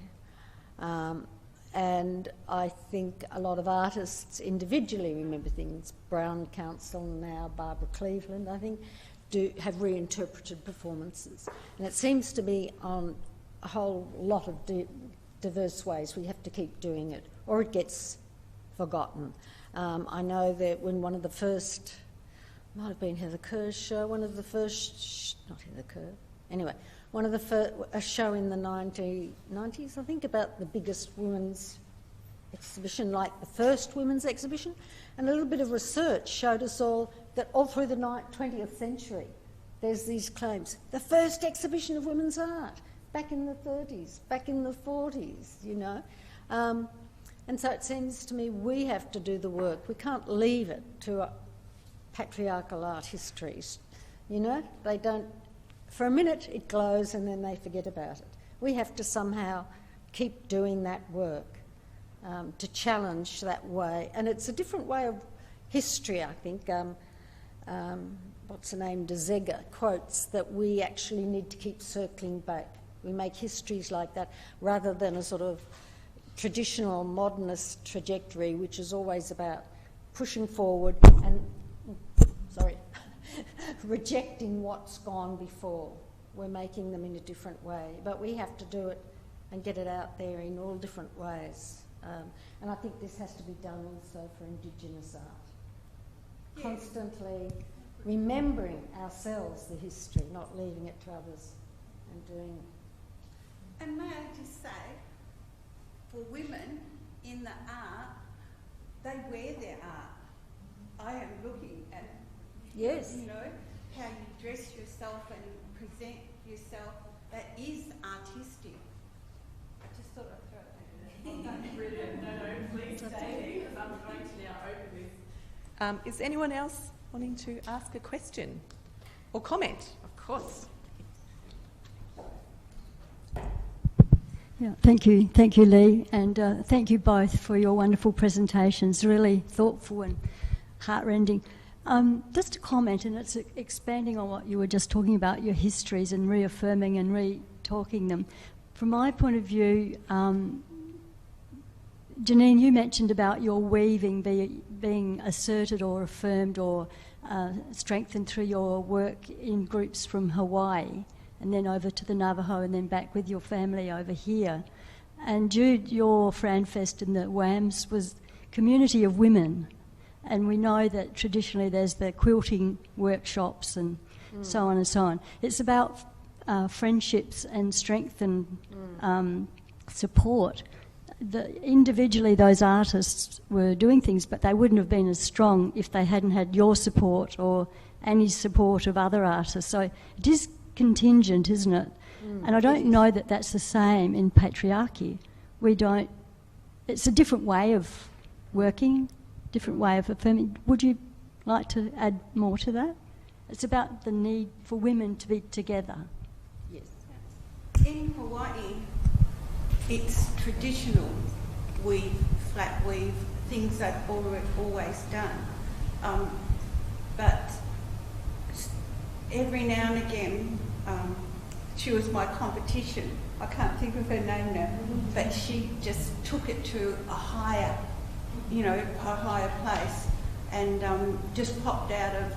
And I think a lot of artists individually remember things. Brown Council now, Barbara Cleveland, I think, have reinterpreted performances. And it seems to be on a whole lot of diverse ways. We have to keep doing it, or it gets forgotten. I know that when one of the first, might have been Heather Kerr's show, one of the first, not Heather Kerr, anyway, one of the first, a show in the 1990s, I think, about the biggest women's exhibition, like the first women's exhibition, and a little bit of research showed us all that all through the 20th century there's these claims. The first exhibition of women's art, back in the 30s, back in the 40s, you know. And so it seems to me we have to do the work. We can't leave it to patriarchal art histories, you know. They don't... For a minute it glows and then they forget about it. We have to somehow keep doing that work to challenge that way. And it's a different way of history, I think. What's her name? De Zegger quotes that we actually need to keep circling back. We make histories like that rather than a sort of traditional modernist trajectory, which is always about pushing forward and, rejecting what's gone before. We're making them in a different way, but we have to do it and get it out there in all different ways. And I think this has to be done also for Indigenous art. Yes. Constantly remembering ourselves the history, not leaving it to others and doing it. And may I just say, for women in the art, they wear their art. I am looking at, yes, you know, how you dress yourself and present yourself. That is artistic. I just thought I'd throw that in. Brilliant. No, please stay, because I'm going to now open this. Is anyone else wanting to ask a question or comment? Of course. Yeah, thank you, Lee, and thank you both for your wonderful presentations, really thoughtful and heartrending. Just a comment, and it's expanding on what you were just talking about, your histories and reaffirming and re-talking them. From my point of view, Janine, you mentioned about your weaving being asserted or affirmed or strengthened through your work in groups from Hawaii, and then over to the Navajo, and then back with your family over here. And Jude, your Franfest in the WAMS was community of women, and we know that traditionally there's the quilting workshops and so on and so on. It's about friendships and strength and support. Individually those artists were doing things, but they wouldn't have been as strong if they hadn't had your support or Annie's support of other artists. So it is contingent, isn't it? And I don't know that that's the same in patriarchy. It's a different way of working, different way of affirming. Would you like to add more to that? It's about the need for women to be together. Yes. In Hawaii, it's traditional weave, flat weave, things I've always done. But every now and again, she was my competition. I can't think of her name now, but she just took it to a higher, a higher place, and just popped out of,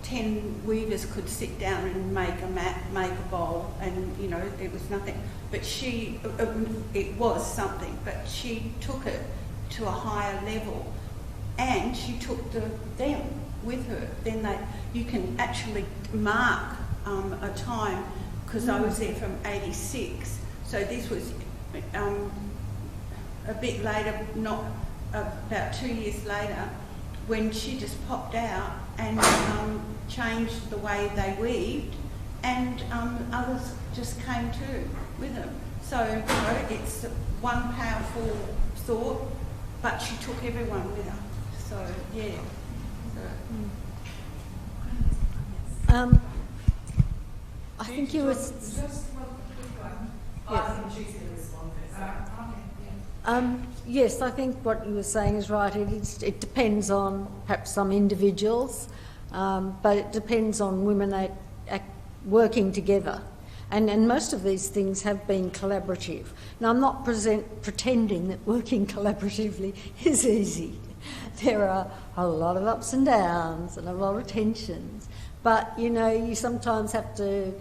10 weavers could sit down and make a mat, make a bowl, and, it was nothing. But it was something, but she took it to a higher level, and she took them with her. Then you can actually mark a time, because I was there from 86, so this was a bit later, not about 2 years later, when she just popped out and changed the way they weaved, and others just came too with them. So it's one powerful thought, but she took everyone with her. So yeah. I think you were. Just one quick one. Yes. I think she's going to respond first. Yes, I think what you were saying is right. It depends on perhaps some individuals, but it depends on women working together. And most of these things have been collaborative. Now, I'm not pretending that working collaboratively is easy. There are a lot of ups and downs and a lot of tensions. But, you sometimes have to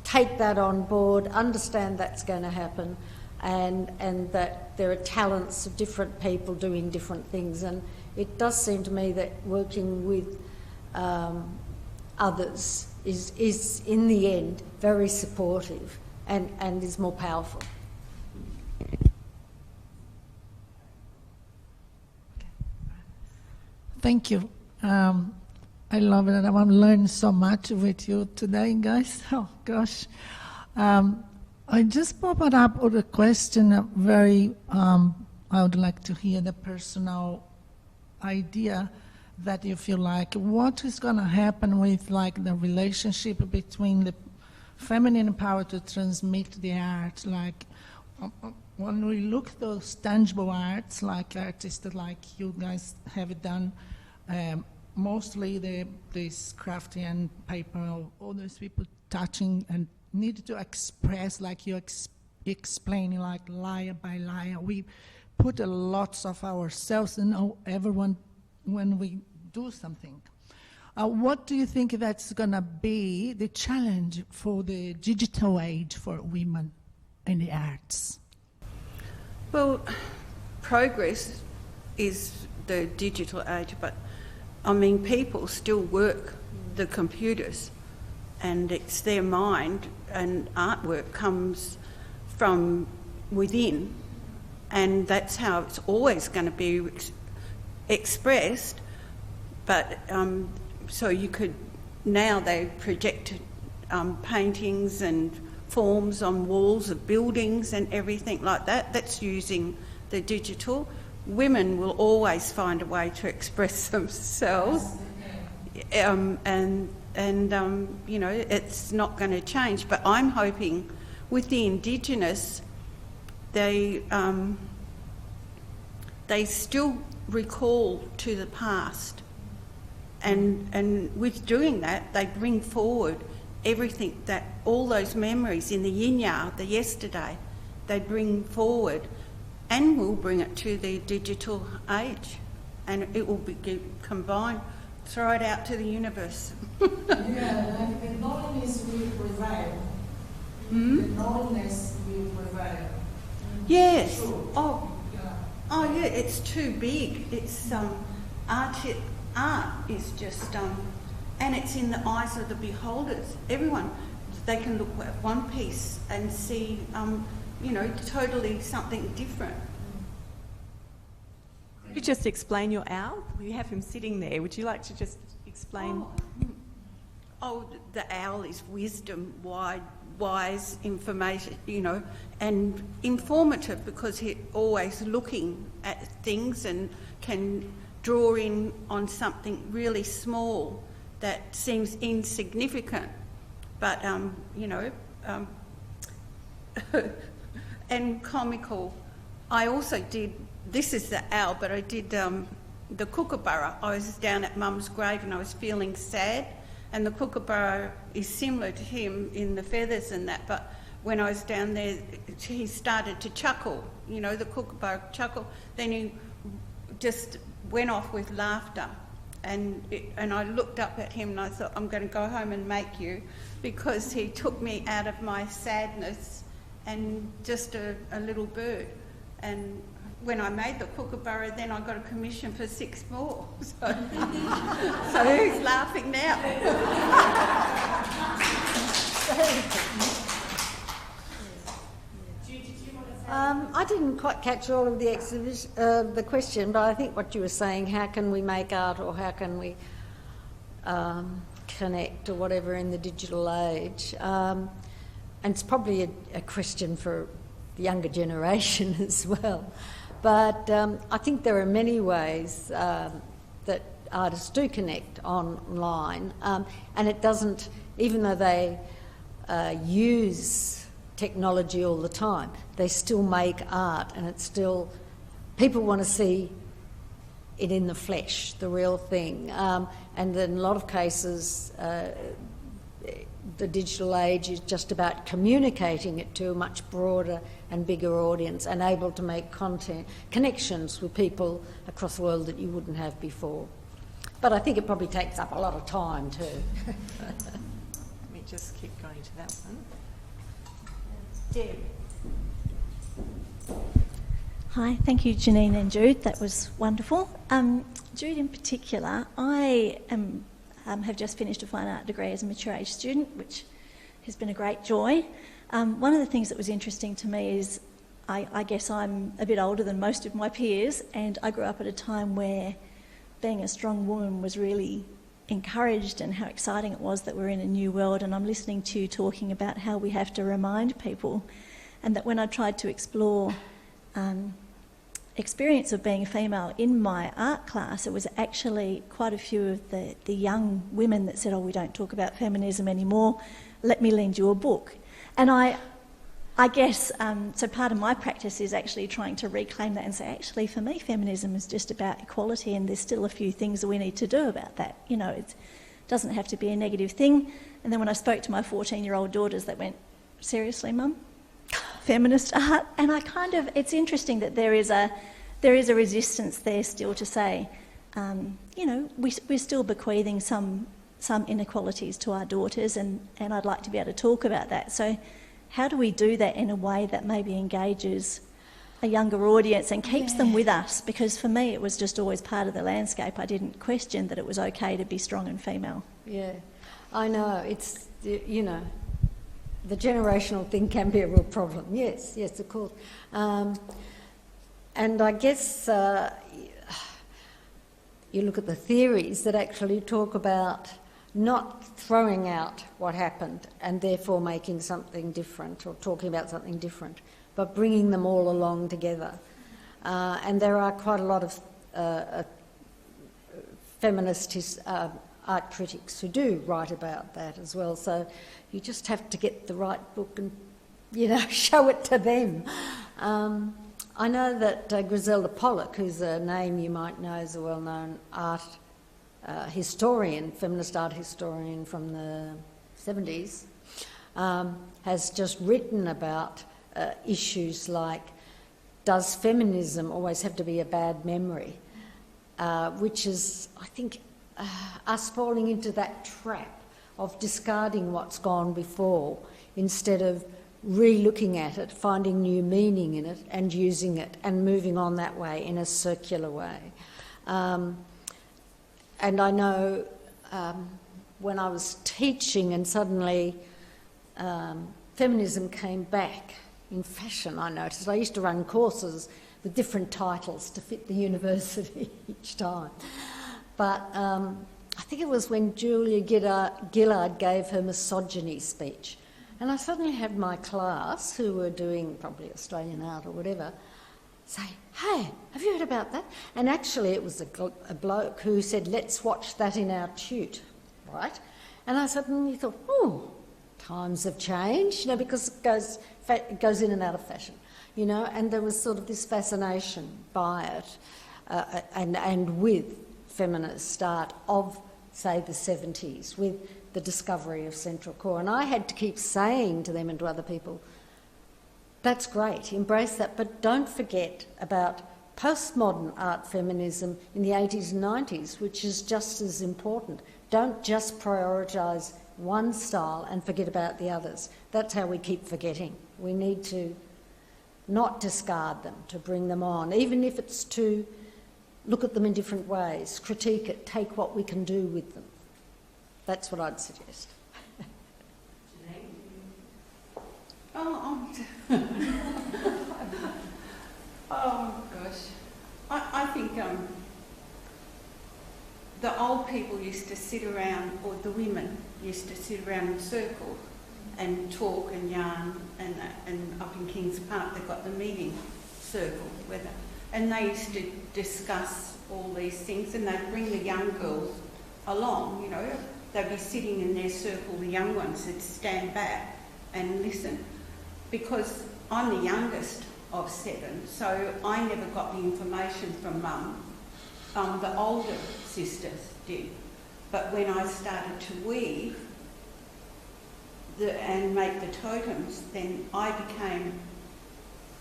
take that on board, understand that's going to happen, and that there are talents of different people doing different things. And it does seem to me that working with others is in the end very supportive and is more powerful. Thank you. I love it. I'm learning so much with you today, guys. Oh, gosh. I just popped up with a question, I would like to hear the personal idea that you feel like, what is going to happen with the relationship between the feminine power to transmit the art, when we look at those tangible arts, like artists like you guys have done, mostly this crafty and paper, all those people touching and need to express, like you explaining, like layer by layer. We put a lot of ourselves in everyone when we do something. What do you think that's going to be the challenge for the digital age for women in the arts? Well, progress is the digital age, but people still work the computers, and it's their mind, and artwork comes from within, and that's how it's always going to be expressed. But so you could, now they project paintings and forms on walls of buildings and everything like that. That's using the digital. Women will always find a way to express themselves, and it's not going to change. But I'm hoping with the Indigenous, they still recall to the past, and with doing that, they bring forward everything, that all those memories in the yin-yang, the yesterday, they bring forward, and we'll bring it to the digital age, and it will be combined, throw it out to the universe. Yeah, the knowledge will prevail. The knowledge will prevail. Yes. Sure. Oh yeah, it's too big. It's art is just and it's in the eyes of the beholders. Everyone, they can look at one piece and see totally something different. Could you just explain your owl? We have him sitting there. Would you like to just explain? Oh, the owl is wisdom, wise information, and informative, because he's always looking at things and can draw in on something really small that seems insignificant, but and comical. I also did, this is the owl, but I did the kookaburra. I was down at Mum's grave and I was feeling sad, and the kookaburra is similar to him in the feathers and that, but when I was down there, he started to chuckle, you know, the kookaburra chuckle. Then he just went off with laughter, and I looked up at him and I thought, I'm going to go home and make you, because he took me out of my sadness and just a little bird. And when I made the kookaburra, then I got a commission for 6 more. So, so who's laughing now? I didn't quite catch all of the the question, but I think what you were saying, how can we make art, or how can we connect or whatever in the digital age? And it's probably a question for the younger generation as well. But I think there are many ways that artists do connect online, and it doesn't, even though they use technology all the time, they still make art, and it's still, people want to see it in the flesh, the real thing. And in a lot of cases, the digital age is just about communicating it to a much broader and bigger audience, and able to make connections with people across the world that you wouldn't have before. But I think it probably takes up a lot of time too. Let me just keep going to that one. Deb. Hi, thank you, Janine and Jude. That was wonderful. Jude, in particular, I have just finished a fine art degree as a mature age student, which has been a great joy. One of the things that was interesting to me is I guess I'm a bit older than most of my peers, and I grew up at a time where being a strong woman was really encouraged, and how exciting it was that we're in a new world. And I'm listening to you talking about how we have to remind people, and that when I tried to explore experience of being a female in my art class, it was actually quite a few of the young women that said, oh, we don't talk about feminism anymore, let me lend you a book. And I guess, so part of my practice is actually trying to reclaim that and say, actually, for me, feminism is just about equality, and there's still a few things that we need to do about that. You know, it doesn't have to be a negative thing. And then when I spoke to my 14-year-old daughters, they went, seriously, Mum? Feminist art? And I kind of, it's interesting that there is a resistance there still to say, you know, we're still bequeathing some inequalities to our daughters, and I'd like to be able to talk about that. So how do we do that in a way that maybe engages a younger audience and keeps them with us? Because for me, it was just always part of the landscape. I didn't question that it was okay to be strong and female. Yeah, I know. It's, you know, the generational thing can be a real problem. Yes, of course. And I guess you look at the theories that actually talk about not throwing out what happened and therefore making something different, or talking about something different, but bringing them all along together. And there are quite a lot of feminist art critics who do write about that as well. So you just have to get the right book and, you know, show it to them. I know that Griselda Pollock, who's a name you might know, is a well-known art historian, feminist art historian from the 70s, has just written about issues like, does feminism always have to be a bad memory? Which is, I think, us falling into that trap of discarding what's gone before instead of re-looking at it, finding new meaning in it and using it and moving on that way in a circular way. And I know when I was teaching and suddenly feminism came back in fashion, I noticed. I used to run courses with different titles to fit the university each time. But I think it was when Julia Gillard gave her misogyny speech. And I suddenly had my class, who were doing probably Australian art or whatever, say, hey, have you heard about that? And actually it was a bloke who said, let's watch that in our tute, right? And I suddenly thought, oh, times have changed, you know, because it goes in and out of fashion, you know, and there was sort of this fascination by it. and with feminist start of, say, the 70s, with the discovery of Central Core. And I had to keep saying to them and to other people, that's great, embrace that, but don't forget about postmodern art feminism in the 80s and 90s, which is just as important. Don't just prioritise one style and forget about the others. That's how we keep forgetting. We need to not discard them, to bring them on, even if it's to look at them in different ways, critique it, take what we can do with them. That's what I'd suggest. Oh gosh, I think the old people used to sit around, or the women used to sit around in circles and talk and yarn, and up in Kings Park they've got the meeting circle, and they used to discuss all these things, and they'd bring the young girls along, you know. They'd be sitting in their circle, the young ones would stand back and listen, because I'm the youngest of 7, so I never got the information from Mum. The older sisters did. But when I started to weave and make the totems, then I became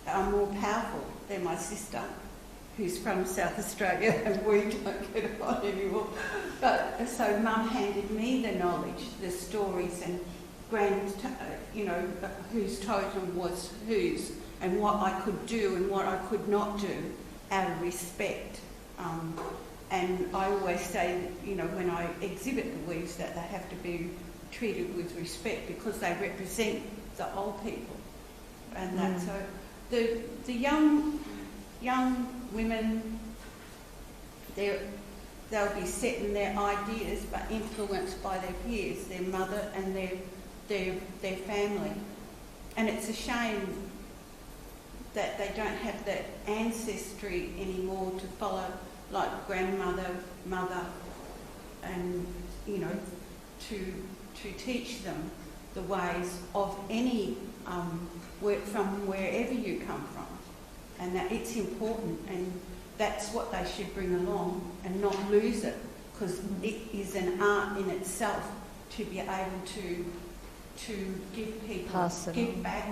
more powerful than my sister, who's from South Australia, and we don't get on anymore. But so Mum handed me the knowledge, the stories, and whose totem was whose, and what I could do and what I could not do out of respect. And I always say, you know, when I exhibit the weaves, that they have to be treated with respect because they represent the old people. And that's so the young women, they'll be set in their ideas but influenced by their peers, their mother and their family. And it's a shame that they don't have that ancestry anymore to follow, like grandmother, mother, and, you know, to teach them the ways of any from wherever you come from, and that it's important, and that's what they should bring along and not lose it, because it is an art in itself to be able to give people, give back,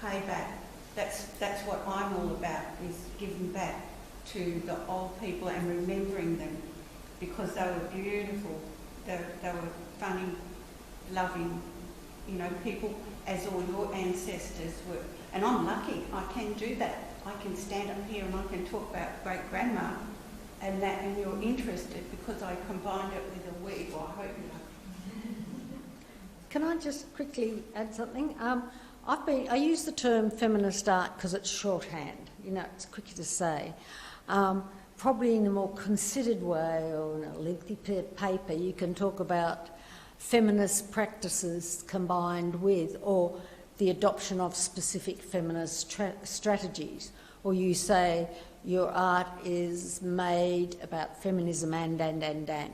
pay back. That's what I'm all about, is giving back to the old people and remembering them, because they were beautiful, they were funny, loving, you know, people, as all your ancestors were. And I'm lucky, I can do that. I can stand up here and I can talk about great-grandma and that, and you're interested because I combined it with a weave, or I hope you know. Can I just quickly add something? I use the term feminist art because it's shorthand. You know, it's quicker to say. Probably in a more considered way, or in a lengthy paper, you can talk about feminist practices combined with, or the adoption of specific feminist strategies. Or you say your art is made about feminism and.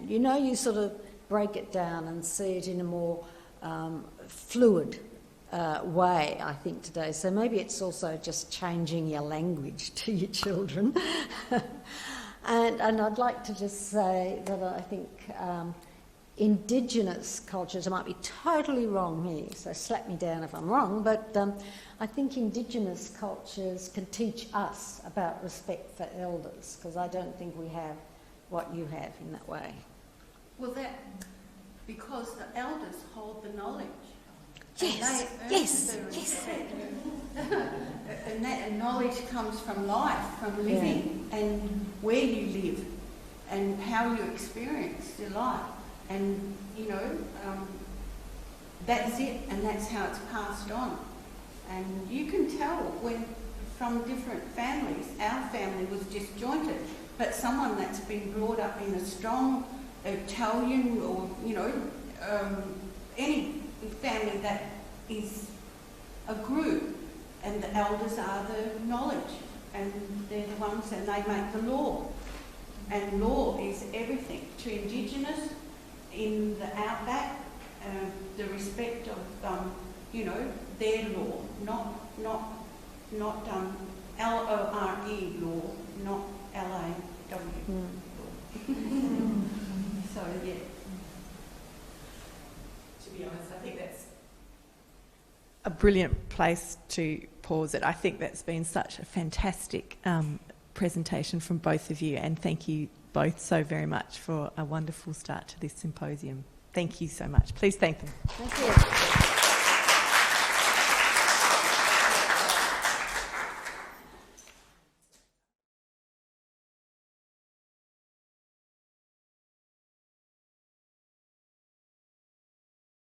You know, you sort of break it down and see it in a more fluid way, I think, today. So maybe it's also just changing your language to your children. And I'd like to just say that I think Indigenous cultures, I might be totally wrong here, so slap me down if I'm wrong, but I think Indigenous cultures can teach us about respect for elders, because I don't think we have what you have in that way. Well, because the elders hold the knowledge. Yes. And that knowledge comes from life, from living, and where you live, and how you experience your life. And, you know, that's it, and that's how it's passed on. And you can tell when, from different families, our family was disjointed, but someone that's been brought up in a strong Italian, or, you know, any family that is a group, and the elders are the knowledge, and they're the ones, and they make the law. And law is everything. To Indigenous, in the outback, the respect of, you know, their law, not LORE law, not L-A-W. So, yeah. To be honest, I think that's a brilliant place to pause it. I think that's been such a fantastic presentation from both of you, and thank you both so very much for a wonderful start to this symposium. Thank you so much. Please thank them. Thank you.